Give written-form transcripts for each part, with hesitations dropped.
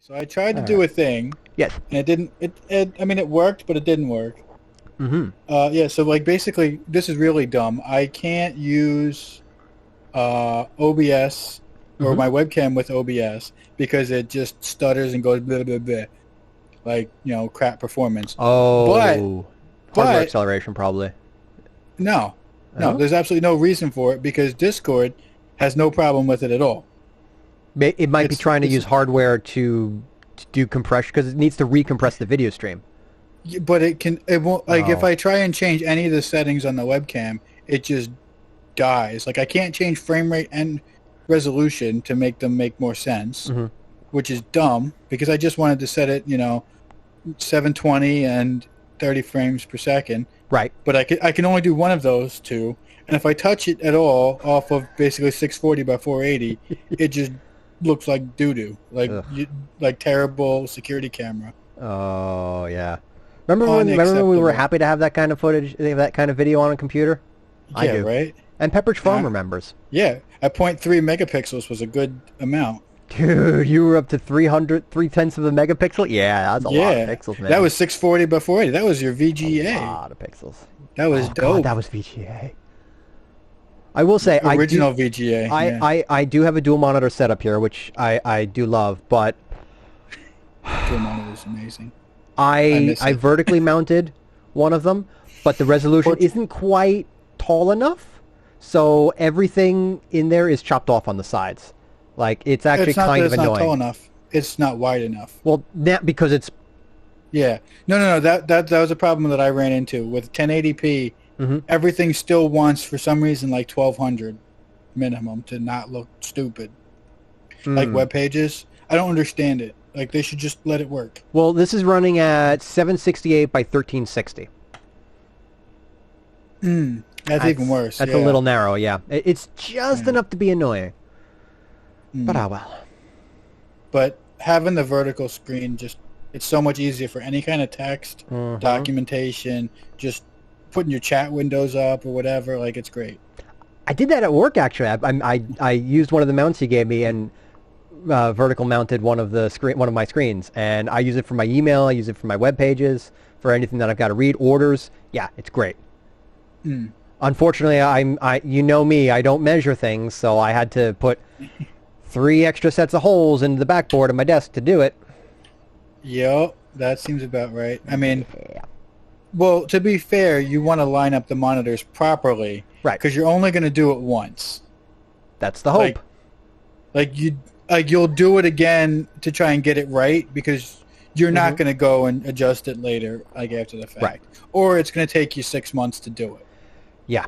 So I tried to do a thing, Yes. and it didn't. I mean, it worked, but it didn't work. Mm-hmm. Yeah. So like, basically, this is really dumb. I can't use OBS or Mm-hmm. my webcam with OBS because it just stutters and goes blah blah blah, like crap performance. But Oh, hardware but acceleration probably. no, no, No, there's absolutely no reason for it because Discord has no problem with it at all. it might be trying to It's use hardware to do compression because it needs to recompress the video stream. but it won't, like, if Oh, I try and change any of the settings on the webcam, it just dies. Like, I can't change frame rate and resolution to make them make more sense, mm-hmm. which is dumb because I just wanted to set it 720 and 30 frames per second. Right. But I can only do one of those two, and if I touch it at all off of basically 640 by 480, it just looks like doo doo, Ugh. like terrible security camera. Oh yeah. Remember when we were Unacceptable. happy to have that kind of footage, that kind of video on a computer? I Yeah, do. right. And Pepperidge Farm Uh, remembers. yeah, at point 0.3 megapixels was a good amount. Dude, you were up to 300, 3/10 of a megapixel? Yeah, that's a lot of Yeah, pixels, that man. was 640 by 480. That was your A VGA. lot of pixels. That was Oh god, dope. that was VGA. I will say Original VGA. Yeah. I do have a dual monitor setup here, which I do love, but Dual monitor is amazing. I I miss I it. vertically mounted one of them, but the resolution Port- isn't quite tall enough, so everything in there is chopped off on the sides. Like it's actually It's not that kind of it's not tall annoying. enough. It's not wide enough. Well, that because it's Yeah. No. That was a problem that I ran into with 1080p. mhm. Everything still wants, for some reason, like 1200 minimum to not look stupid. Like Mm. web pages, I don't understand it. Like, they should just let it work. Well, this is running at 768 by 1360. That's even worse. That's a Yeah. little narrow, yeah. It's just Yeah. enough to be annoying. But Mm. ah well. But having the vertical screen, just it's so much easier for any kind of text, Mhm. documentation, just putting your chat windows up or whatever. Like, it's great. I did that at work actually. I used one of the mounts he gave me and vertical mounted one of my screens, and I use it for my email. I use it for my web pages, for anything that I've got to read, orders. Yeah, it's great. Mm. Unfortunately, you know me, I don't measure things, so I had to put 3 extra sets of holes into the backboard of my desk to do it. Yep, that seems about right. I mean, Yeah. well, to be fair, you want to line up the monitors properly, Right. because you're only going to do it once. That's the hope. Like you'll do it again to try and get it right, because you're not going to go and adjust it later, like after the fact. Right. Or it's going to take you 6 months to do it. Yeah.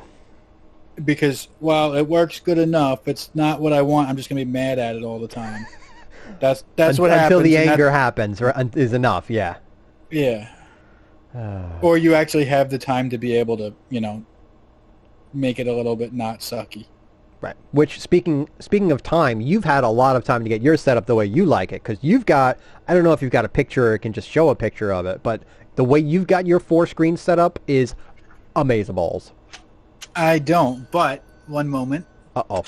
Because while it works good enough, it's not what I want. I'm just going to be mad at it all the time. That's what happens. Until the and anger happens is enough, yeah. yeah. Or you actually have the time to be able to, make it a little bit not sucky. Right. Which, speaking of time, you've had a lot of time to get yours set up the way you like it, because you've got, I don't know if you've got a picture or can just show a picture of it, but the way you've got your 4 screens set up is amazeballs. I don't, but one moment. Uh-oh.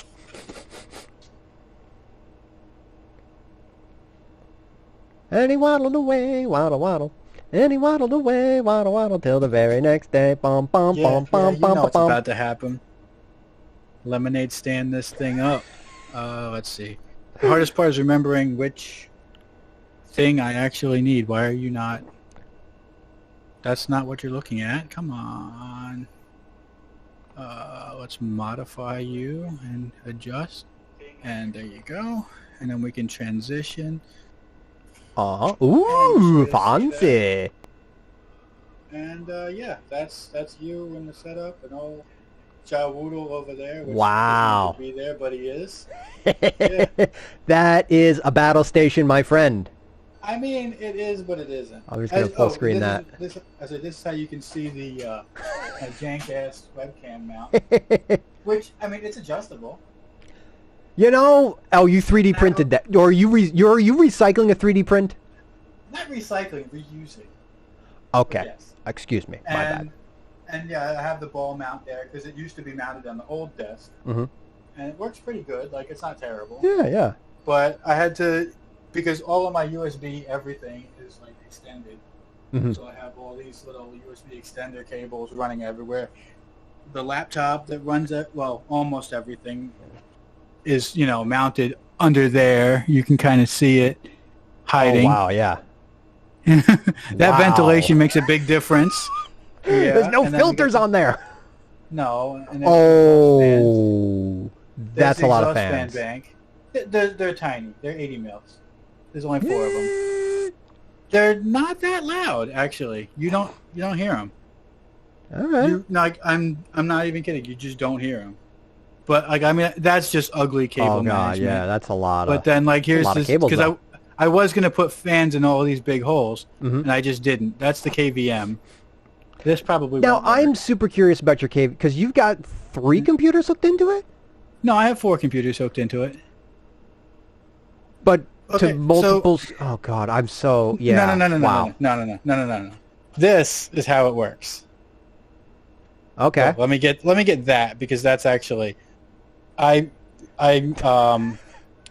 And he waddled away, waddle, waddle. And he waddled away, waddle, waddle, till the very next day. Bum, bum, bum, bum, You bum, know bum, what's bum. about to happen. Lemonade stand this thing up. Let's see. The hardest part is remembering which thing I actually need. Why are you not? That's not what you're looking at. Come on. Let's modify you and adjust. And there you go. And then we can transition. Uh-huh. Ooh, fancy. And yeah, that's you in the setup, and old Jawoodle over there. Which Wow. doesn't need to be there, but he is. Yeah. That is a battle station, my friend. I mean, it is, but it isn't. I'm just gonna full screen that. This is how you can see the jank ass webcam mount. Which, I mean, it's adjustable. You know, oh, you 3D printed that, or you are you recycling a 3D print? Not recycling, reusing. Okay, Yes. excuse me, my bad. And yeah, I have the ball mount there because it used to be mounted on the old desk, Mm-hmm. and it works pretty good. Like, it's not terrible. Yeah, yeah. But I had to because all of my USB everything is like extended. Hmm. So I have all these little USB extender cables running everywhere. The laptop that runs it, well, almost everything is, mounted under there. You can kind of see it Oh hiding. wow, yeah. That Wow. ventilation makes a big difference. There's Yeah, no and then we got filters on there. no, and there's exhaust fans. Oh, There's that's the a lot of exhaust fan fans. bank. They're tiny. They're 80 mils. There's only four of them. They're not that loud, actually. You don't hear them. All right. You like I'm not even kidding. You just don't hear them. But like I mean that's just ugly cable Oh god, yeah, management. that's a lot But of then like a here's lot of this cables because though. I was gonna put fans in all these big holes Hmm. and I just didn't. That's the KVM. This probably Now won't I'm work. super curious about your cave because you've got 3 computers hooked into it, No, I have 4 computers hooked into it. but to Okay, so multiple. Oh god, I'm so no no yeah. no no no Wow. no no no no no no no no. This is how it works. Okay. Well, let me get that because that's actually I I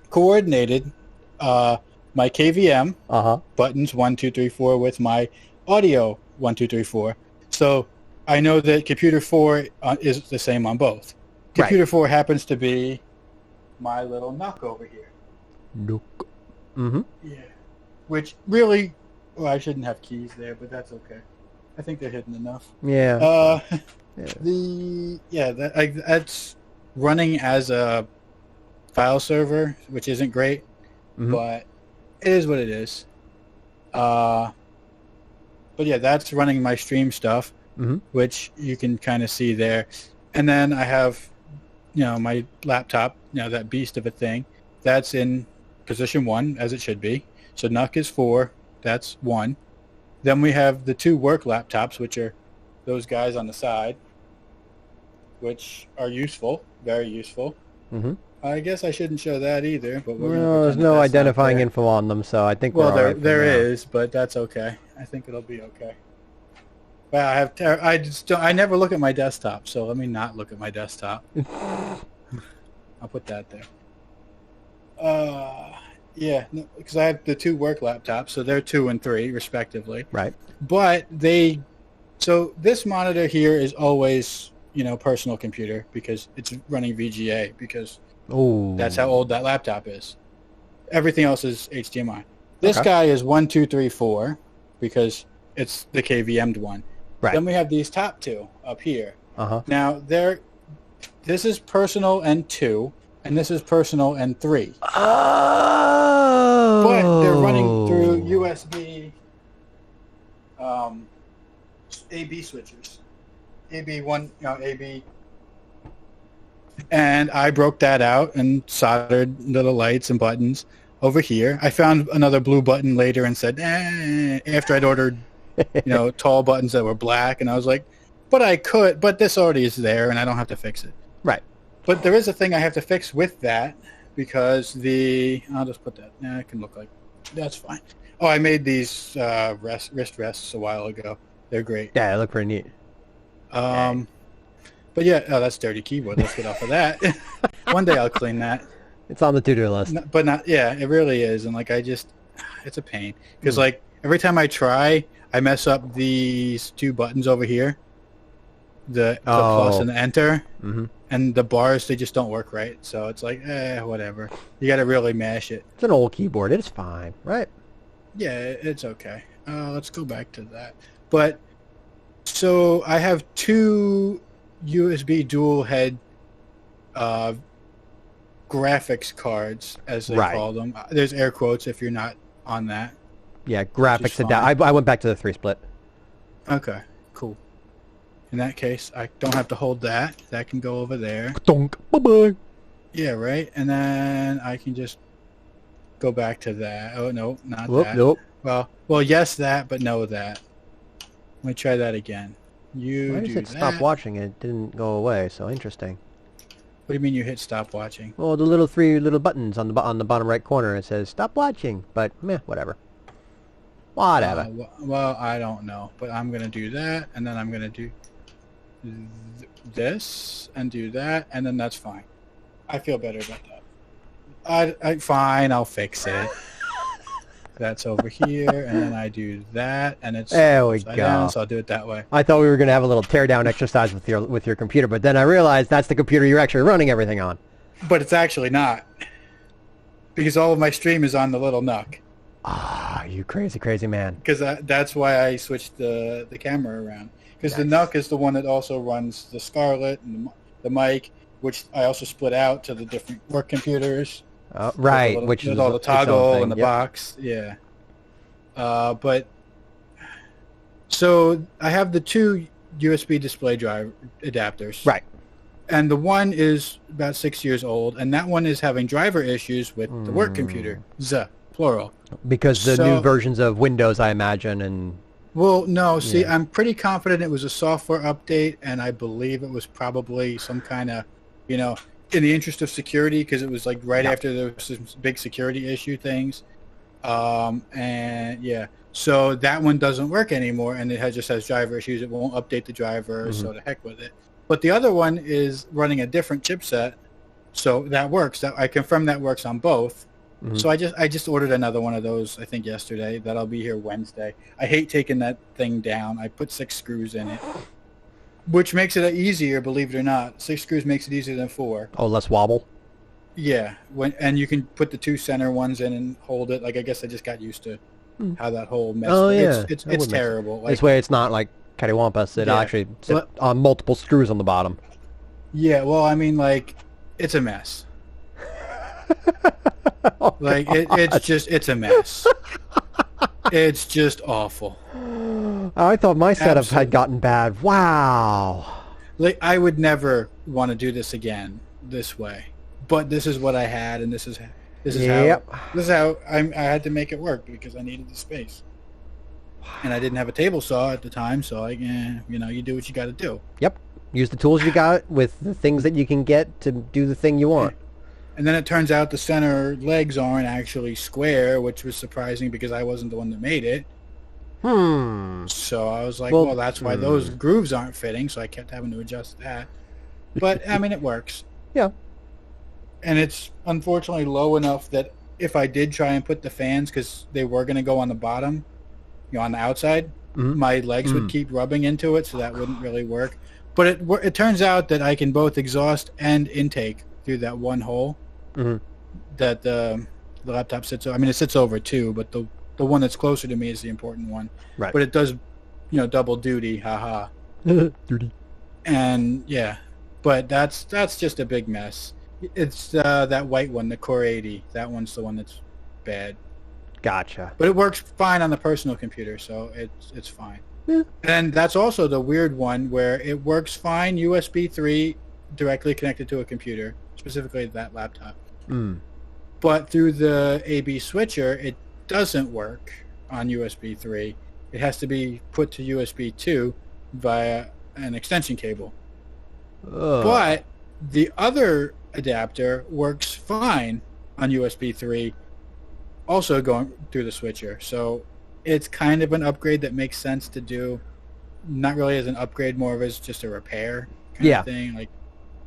coordinated my KVM Uh huh. buttons 1 2 3 4 with my audio 1 2 3 4. So I know that computer 4 is the same on both. Right. Computer 4 happens to be my little knock over here. Nope. Mm-hmm. Yeah. Which really, well, I shouldn't have keys there, but that's okay. I think they're hidden enough. Yeah. Uh, Yeah. that's running as a file server, which isn't great, Mm-hmm. but it is what it is. But yeah, that's running my stream stuff, Mm-hmm. which you can kind of see there. And then I have, my laptop, that beast of a thing, that's in position 1, as it should be. So NUC is 4, that's 1. Then we have the 2 work laptops, which are those guys on the side, which are useful, very useful. Mm-hmm. I guess I shouldn't show that either, but we're Well, going to there's pretend that no that's not identifying there. info on them, so I think we're Well, all there right for there now. is, but that's okay. I think it'll be okay. Well, I just don't, I never look at my desktop, so let me not look at my desktop. I'll put that there. Yeah, because I have the 2 work laptops, so they're 2 and 3 respectively. Right. But so this monitor here is always, personal computer because it's running VGA because Oh. that's how old that laptop is. Everything else is HDMI. This Okay. guy is 1 2 3 4 because it's the KVM'd one. Right. Then we have these top 2 up here. Uh-huh. Now this is personal and 2, and this is personal and 3. Oh. But they're running through USB AB switchers. AB1, AB. And I broke that out and soldered little lights and buttons over here. I found another blue button later and said, after I'd ordered, tall buttons that were black, and I was like, but this already is there, and I don't have to fix it. Right. But there is a thing I have to fix with that because I'll just put that. It can look like that's fine. Oh, I made these wrist rests a while ago. They're great. Yeah, they look pretty neat. But yeah, that's dirty keyboard. Let's get off of that. One day I'll clean that. It's on the to-do list. But not, yeah, it really is. And like, it's a pain because like every time I try, I mess up these 2 buttons over here, the plus and the enter, Mm-hmm. and the bars, they just don't work right. So it's like, whatever. You got to really mash it. It's an old keyboard. It's fine, right? Yeah, it's okay. Let's go back to that. But so I have 2 USB dual head graphics cards, as they Right. call them. There's air quotes if you're not on that. Yeah, graphics fine. adapt. I went back to the 3-split. Okay, cool. In that case, I don't have to hold that. That can go over there. Donk. Bye-bye. Yeah, right? And then I can just go back to that. Oh, no, not Whoop, that. nope. Well, yes, that, but no, that. Let me try that again. You Why do does it that. stop watching? It didn't go away, so interesting. What do you mean you hit stop watching? Well, the little 3 little buttons on the bottom right corner, it says stop watching, but meh, whatever. Whatever. Well, I don't know, but I'm going to do that, and then I'm going to do this, and do that, and then that's fine. I feel better about that. Fine, I'll fix it. That's over here, and then I do that, and it's There we upside go. down, so I'll do it that way. I thought we were going to have a little teardown exercise with your computer, but then I realized that's the computer you're actually running everything on. But it's actually not, because all of my stream is on the little Nook. Ah, you crazy, crazy man. Because that's why I switched the camera around. Because the Nook is the one that also runs the Scarlett and the mic, which I also split out to the different work computers. Right, little, which is all the its own toggle thing. and the Yep. box. Yeah. But so I have the two USB display drive adapters. Right. And the one is about 6 years old, and that one is having driver issues with the work computer. Plural. Because the So- new versions of Windows, I imagine, and Well, no, see, Yeah. I'm pretty confident it was a software update, and I believe it was probably some kind of, in the interest of security, because it was like right Yeah. after there was some big security issue things. And yeah, so that one doesn't work anymore, and just has driver issues. It won't update the driver, so to heck with it. But the other one is running a different chipset, so that works. I confirm that works on both. So I just ordered another one of those, I think yesterday. That'll be here Wednesday. I hate taking that thing down. I put 6 screws in it, which makes it easier, believe it or not. 6 screws makes it easier than 4. oh, less wobble. Yeah, and you can put the 2 center ones in and hold it. Like, I guess I just got used to how that whole mess. Oh, yeah. It's That would make terrible. Like, This way, it's not like cattywampus. It Yeah. actually sits But- on multiple screws on the bottom. yeah, well, I mean, like, it's a mess. Like, it's a mess. It's just awful. I thought my setup Absolutely. had gotten bad. Wow. Like, I would never want to do this again this way, but this is what I had, and this is Yep. how I had to make it work because I needed the space, and I didn't have a table saw at the time, so you do what you got to do. Yep. Use the tools you got with the things that you can get to do the thing you want. And then it turns out the center legs aren't actually square, which was surprising because I wasn't the one that made it. So I was like, well, that's why those grooves aren't fitting, so I kept having to adjust that. But, I mean, it works. Yeah. And it's unfortunately low enough that if I did try and put the fans, because they were going to go on the bottom, on the outside, my legs would keep rubbing into it, so that wouldn't really work. But it turns out that I can both exhaust and intake through that one hole that the laptop sits over. I mean, it sits over too, but the one that's closer to me is the important one. Right. But it does, double duty, haha. Dirty. And yeah, but that's just a big mess. It's that white one, the Core 80. That one's the one that's bad. Gotcha. But it works fine on the personal computer, so it's fine. Yeah. And that's also the weird one where it works fine USB 3 directly connected to a computer, specifically that laptop. But through the AB switcher, it doesn't work on USB 3. It has to be put to USB 2 via an extension cable. But the other adapter works fine on USB 3, also going through the switcher. So it's kind of an upgrade that makes sense to do. Not really as an upgrade, more of as just a repair kind of thing. Like,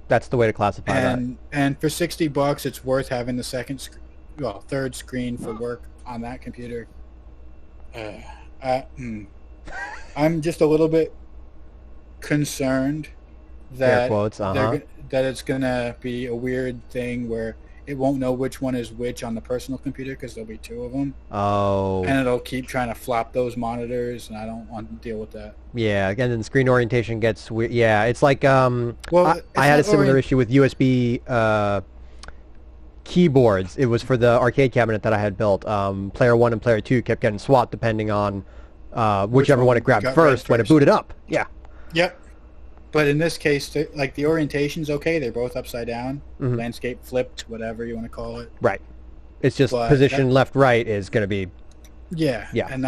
that's the way to classify that. and for $60, it's worth having the third screen for work on that computer. I'm just a little bit concerned that Air quotes, that it's gonna be a weird thing where it won't know which one is which on the personal computer because there'll be 2 of them. Oh. And it'll keep trying to flop those monitors, and I don't want to deal with that. Yeah, again, then screen orientation gets weird. Yeah, it's like Well, I had a similar issue with USB keyboards. It was for the arcade cabinet that I had built. Player 1 and Player 2 kept getting swapped depending on whichever one it grabbed got first read when it first. booted up. Yeah. Yep. But in this case, the orientation's okay. They're both upside down, landscape flipped, whatever you want to call it. Right. It's just But position left, right is going to be Yeah. Yeah. And